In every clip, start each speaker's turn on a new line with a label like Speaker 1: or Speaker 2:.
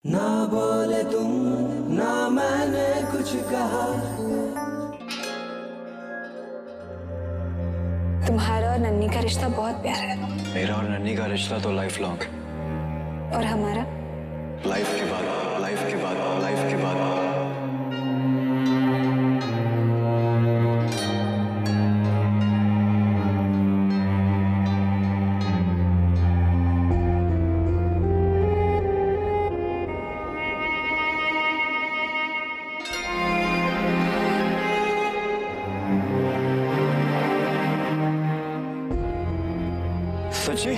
Speaker 1: ना बोले तुम, ना मैंने कुछ कहा।
Speaker 2: तुम्हारा और नन्ही का रिश्ता बहुत प्यारा है।
Speaker 3: मेरा और नन्ही का रिश्ता तो लाइफ लॉन्ग है।
Speaker 2: और हमारा
Speaker 3: लाइफ के बाद, लाइफ के बाद, लाइफ के बाद। सच्ची?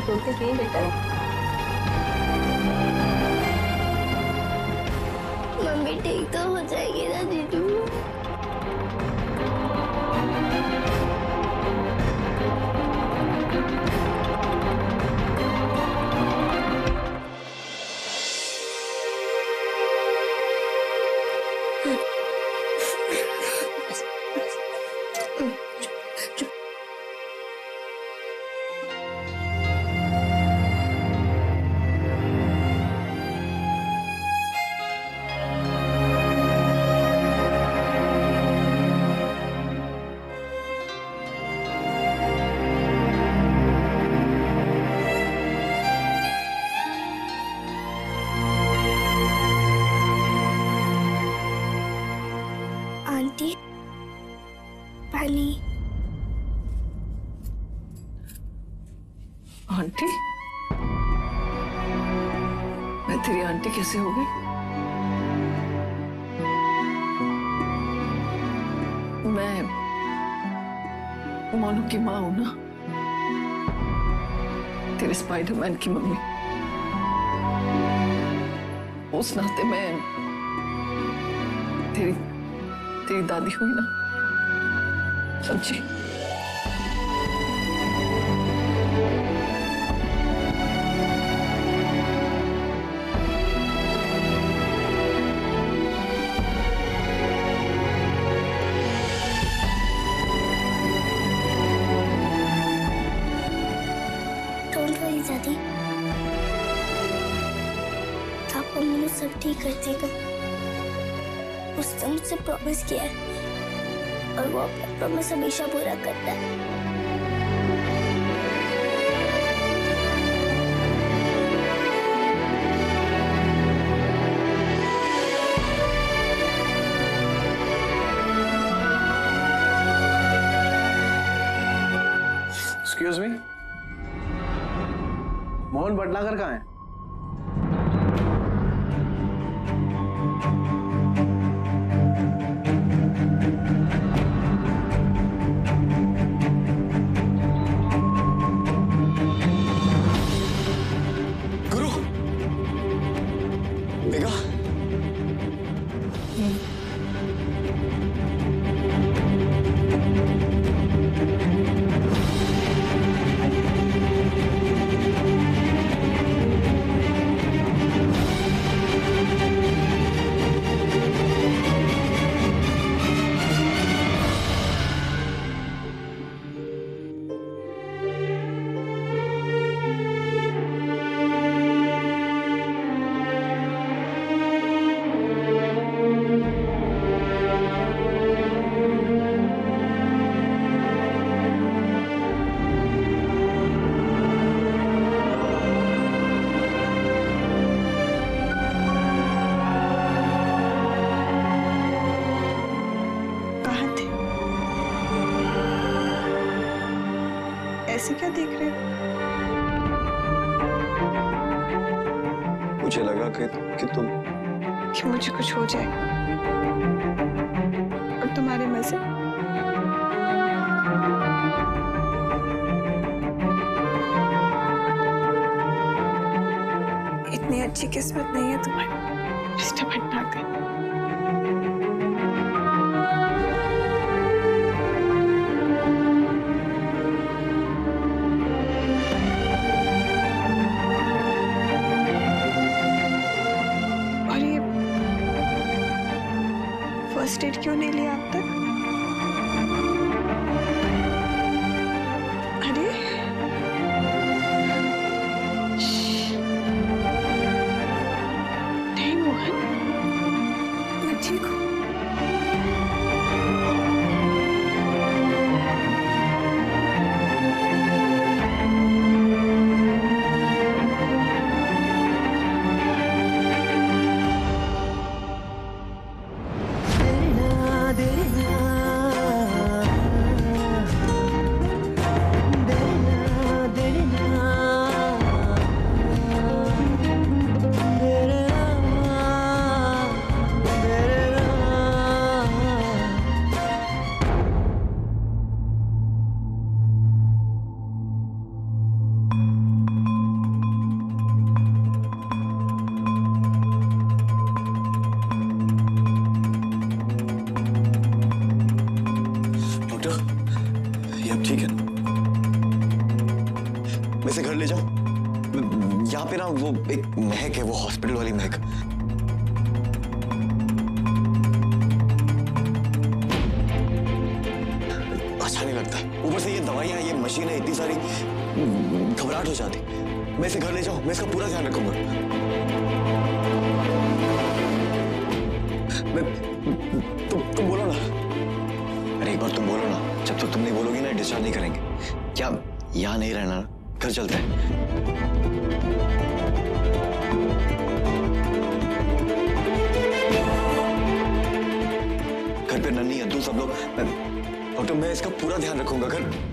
Speaker 2: बोलते नहीं बेटा।
Speaker 4: मम्मी ठीक तो हो जाएगी ना जीजू? आंटी, पानी।
Speaker 5: आंटी? मैं तेरी आंटी कैसे हो गई? मैं मोनू की माँ हूं ना, तेरे स्पाइडरमैन की मम्मी। उस नाते मैं तेरी दादी हुई ना, समझी?
Speaker 4: डोंट वरी दादी, आपका मम्मी सब ठीक कर देगा। उसने मुझसे प्रॉमिस किया है और वो अपना प्रॉमिस हमेशा पूरा करता है।
Speaker 6: एक्सक्यूज मी, मोहन भटनागर कहाँ है?
Speaker 3: गुरु, मेघा,
Speaker 7: ऐसे क्या देख रहे हो?
Speaker 3: मुझे लगा कि तुम
Speaker 7: कि मुझे कुछ हो जाए और तुम्हारे मजे। इतनी अच्छी किस्मत नहीं है तुम्हारी रिश्ता भटनागर। और ये फर्स्ट एड क्यों नहीं लिया अब तक? अरे नहीं मोहन, मैं ठीक हूँ।
Speaker 3: ठीक है, मैं इसे घर ले जाऊं? यहाँ पे ना वो एक महक है, वो हॉस्पिटल वाली महक। अच्छा नहीं लगता, ऊपर से ये दवाइयाँ, ये मशीनें, इतनी सारी, घबराहट हो जाती। मैं इसे घर ले जाऊं? मैं इसका पूरा ध्यान रखूंगा। तुम बोलो ना। अरे एक बार तुम बोलो ना, जब तक तुम नहीं बोलोगी ना डिस्चार्ज नहीं करेंगे। क्या यहाँ नहीं रहना ना? घर चलते हैं। घर पे नन्ही अद्दू सब लोग, डॉक्टर मैं इसका पूरा ध्यान रखूंगा। घर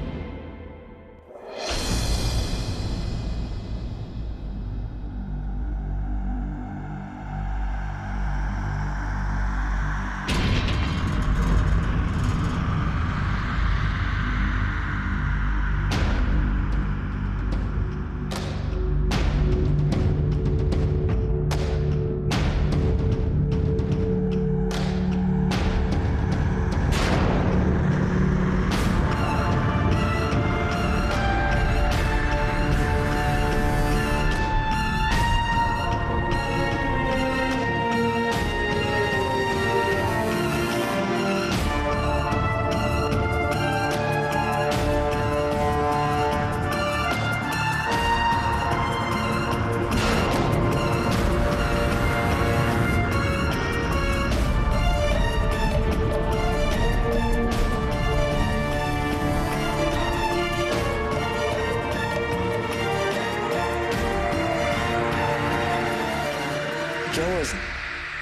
Speaker 3: क्या हुआ इसे?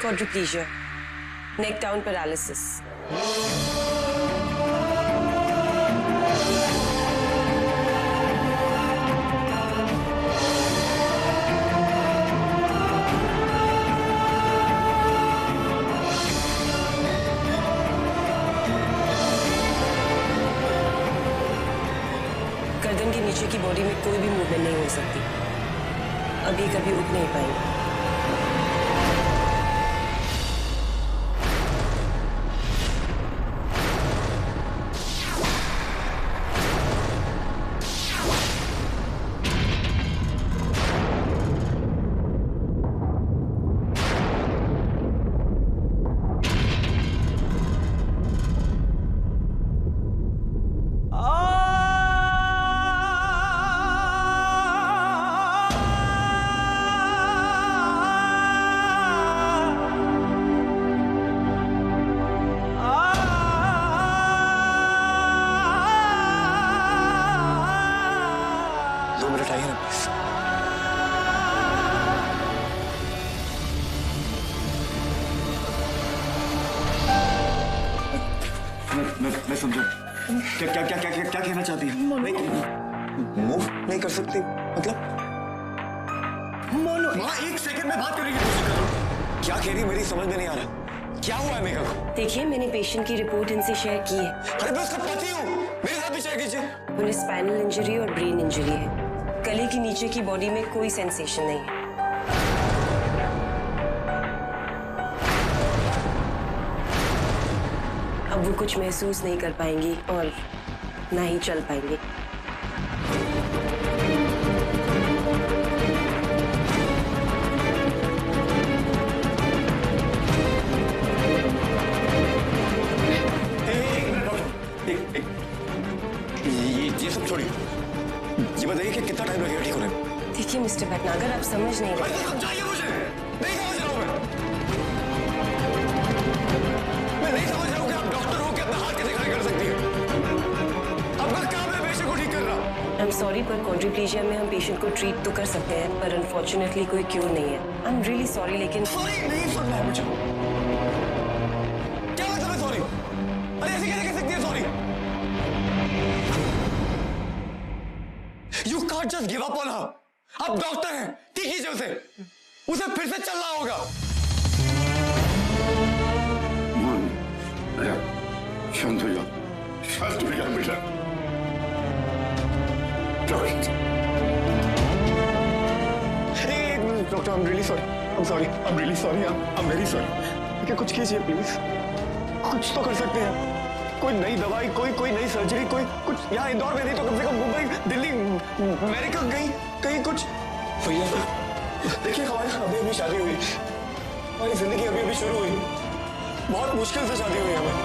Speaker 8: Quadriplegia, neck down paralysis. गर्दन के नीचे की बॉडी में कोई भी मूवमेंट नहीं हो सकती। अभी कभी उठ नहीं पाएंगे।
Speaker 3: मैं समझा। क्या क्या क्या क्या क्या क्या कहना चाहती है? मूव नहीं कर सकती मतलब? मोनो, माँ एक सेकंड में बात करने की कोशिश कर रहा हूँ। क्या कह रही है मेरी समझ में नहीं आ रहा। क्या हुआ है मेघा को?
Speaker 8: देखिए मैंने पेशेंट की रिपोर्ट इनसे शेयर की है।
Speaker 3: अरे मैं उसका पति हूँ, मेरे साथ भी शेयर कीजिए।
Speaker 8: उन्हें स्पाइनल इंजरी और ब्रेन इंजरी है। गले के नीचे की बॉडी में कोई सेंसेशन नहीं है। अब वो कुछ महसूस नहीं कर पाएंगी और ना ही चल पाएंगी।
Speaker 3: ये सब छोड़िए, ये बताइए कि कितना टाइम लगेगा ठीक होने में?
Speaker 8: देखिए मिस्टर भटनागर, आप समझ नहीं रहे।
Speaker 3: समझाइए मुझे, नहीं समझ रहा हूँ मैं नहीं समझ रहा हूँ कि आप डॉक्टर हो के अपना हाथ कैसे खड़े कर सकती हैं? आपका काम है पेशेंट को ठीक करना।
Speaker 8: आई एम सॉरी, पर क्वाड्रिप्लीजिया में हम पेशेंट को ट्रीट तो कर सकते हैं, पर अनफॉर्चुनेटली कोई क्योर नहीं है। आई एम रियली सॉरी, लेकिन
Speaker 3: सॉरी नहीं सुनना है मुझे। क्या मतलब है सॉरी? अरे ऐसे कैसे कह सकती है sorry? You can't just give up on her. आप डॉक्टर हैं, ठीक कीजिए उसे फिर से चलना होगा।
Speaker 9: शांत हो जाओ, शांत हो जाओ बेटा।
Speaker 3: Doctor, I'm really sorry. I'm sorry. I'm really sorry. I'm very sorry. क्या कुछ कीजिए प्लीज, कुछ तो कर सकते हैं। कोई नई दवाई, कोई नई सर्जरी, कोई कुछ यहाँ इंदौर में नहीं तो कम से कम मुंबई, दिल्ली, अमेरिका कहीं कुछ। भैया देखिए, हमारी अभी शादी हुई, हमारी जिंदगी अभी शुरू हुई, बहुत मुश्किल से शादी हुई हमें।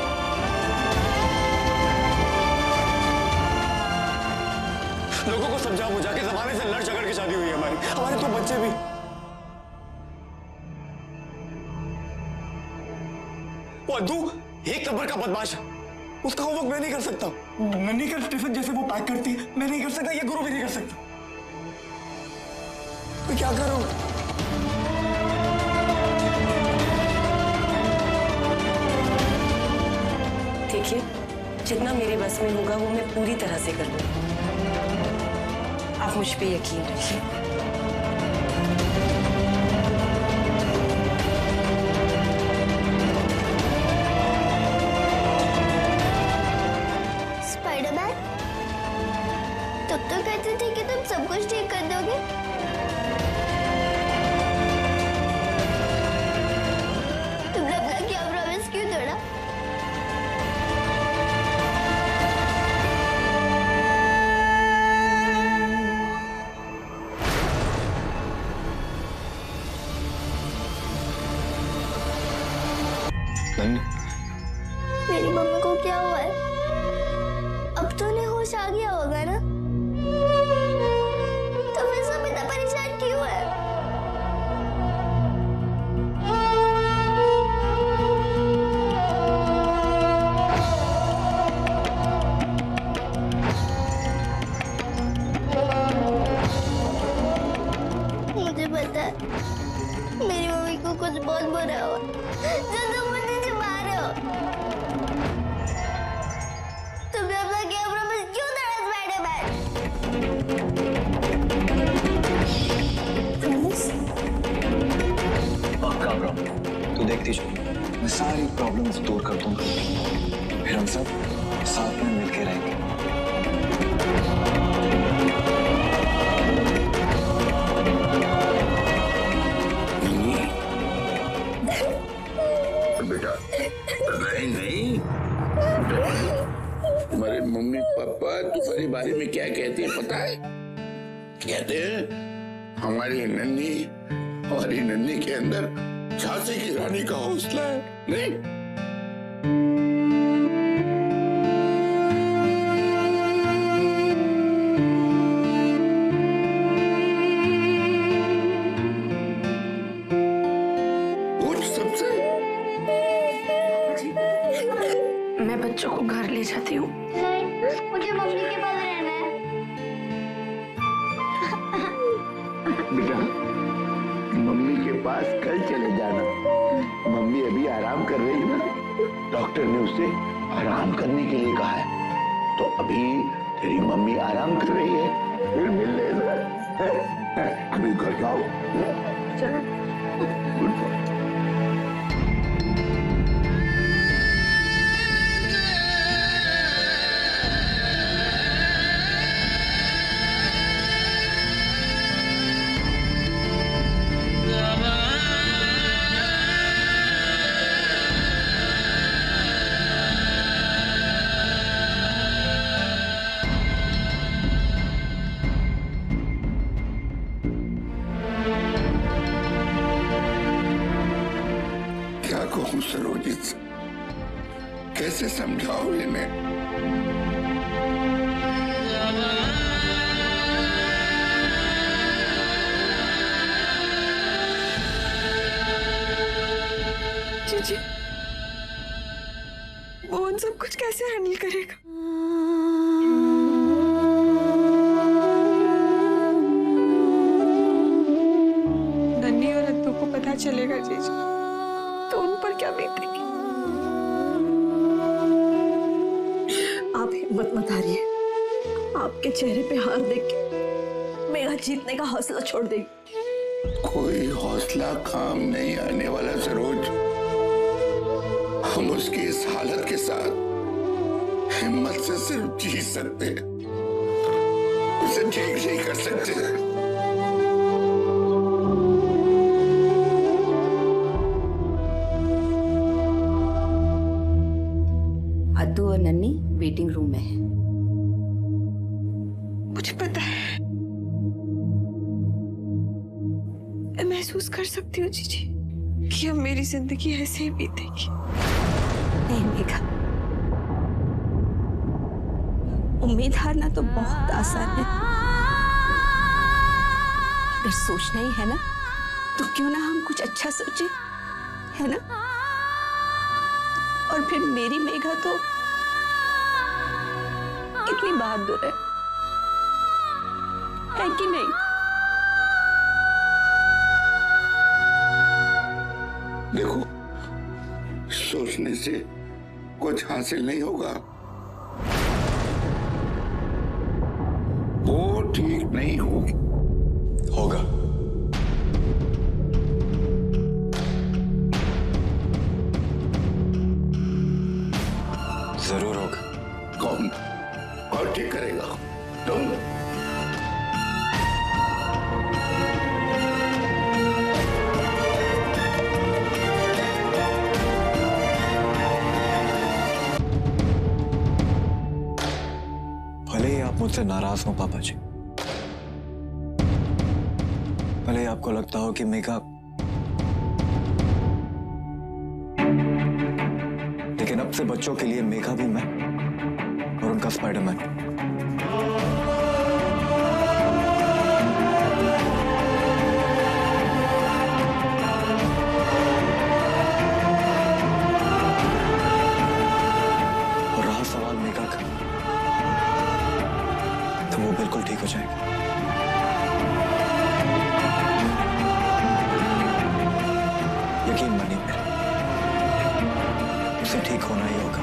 Speaker 3: लोगों को समझा बुझा के जमाने से लड़ झगड़ के शादी हुई है हमारे तो बच्चे भी। वो अद्दू एक नंबर का बदमाश है, उसका होमवर्क मैं नहीं कर सकता। नन्ही का टिफिन जैसे वो पैक करती है मैं नहीं कर सकता, ये गुरु भी नहीं कर सकता। मैं क्या करूं?
Speaker 8: देखिए, जितना मेरे बस में होगा वो मैं पूरी तरह से कर लूंगी। आप मुझ पे यकीन रखिए।
Speaker 4: स्पाइडरमैन, तुम तो कहते थे कि तुम सब कुछ ठीक कर दोगे। तुमने अपना क्या प्रॉमिस क्यों तोड़ा? मेरी मम्मी को क्या हुआ है? अब तो उन्हें होश आ गया होगा ना? तो फिर सब इतना परेशान क्यों है? मुझे पता है मेरी मम्मी को कुछ बहुत बुरा हुआ जो तुम मुझे छुपा रहे हो। तुमने अपना क्या प्रॉमिस क्यों तोड़ा स्पाइडरमैन? प्रॉमिस?
Speaker 3: पक्का प्रॉब्लम, तू देखती जो मैं सारी प्रॉब्लम्स दूर कर दूंगा, फिर हम सब साथ में मिलके रहेंगे।
Speaker 9: बेटा नहीं, तुम्हारे मम्मी पापा तुम्हारे बारे में क्या कहते हैं पता है? कहते हैं हमारी नन्ही के अंदर झांसी की रानी का हौसला है। नहीं,
Speaker 7: मैं बच्चों को घर ले जाती हूँ।
Speaker 4: नहीं, मुझे मम्मी के पास रहना है।
Speaker 9: बेटा मम्मी के पास कल चले जाना, मम्मी अभी आराम कर रही है ना, डॉक्टर ने उससे आराम करने के लिए कहा है, तो अभी तेरी मम्मी आराम कर रही है, फिर मिल लेना। अभी घर जाओ। Good morning. कहूं सरोजित से? कैसे समझाओ इन्हें?
Speaker 7: जीजी, वो उन सब कुछ कैसे हैंडल करेगा? नन्ही और अद्दू को पता चलेगा जीजी, तो उन पर क्या बीतेगी?
Speaker 5: आप हिम्मत मत हारिए। आपके चेहरे पे हार देख के मेरा जीतने का हौसला छोड़ देगी।
Speaker 9: कोई हौसला काम नहीं आने वाला सरोज। हम उसकी इस हालत के साथ हिम्मत से सिर्फ जी सकते हैं, उसे ठीक नहीं कर सकते।
Speaker 10: अद्दू और नन्ही वेटिंग रूम में है।
Speaker 7: मुझे पता है, मैं महसूस कर सकती हूँ जीजी कि अब मेरी जिंदगी ऐसे ही बीतेगी।
Speaker 10: नहीं मेघा, उम्मीद हारना तो बहुत आसान है। अगर सोचना ही है ना, तो क्यों ना हम कुछ अच्छा सोचे, है ना? और फिर मेरी मेघा तो कितनी बहादुर है कि नहीं?
Speaker 9: देखो, सोचने से कुछ हासिल नहीं होगा। वो ठीक नहीं होगी।
Speaker 3: होगा। जरूर होगा।
Speaker 9: कौन और ठीक करेगा? तुम।
Speaker 3: भले ही आप मुझसे नाराज हो पापा जी, भले ही आपको लगता हो कि मेघा, लेकिन अब से बच्चों के लिए मेघा भी मैं और उनका स्पाइडरमैन। और रहा सवाल मेघा का, तो वो बिल्कुल ठीक हो जाएगा। यकीन मानिए मेरा, उसे ठीक होना ही होगा।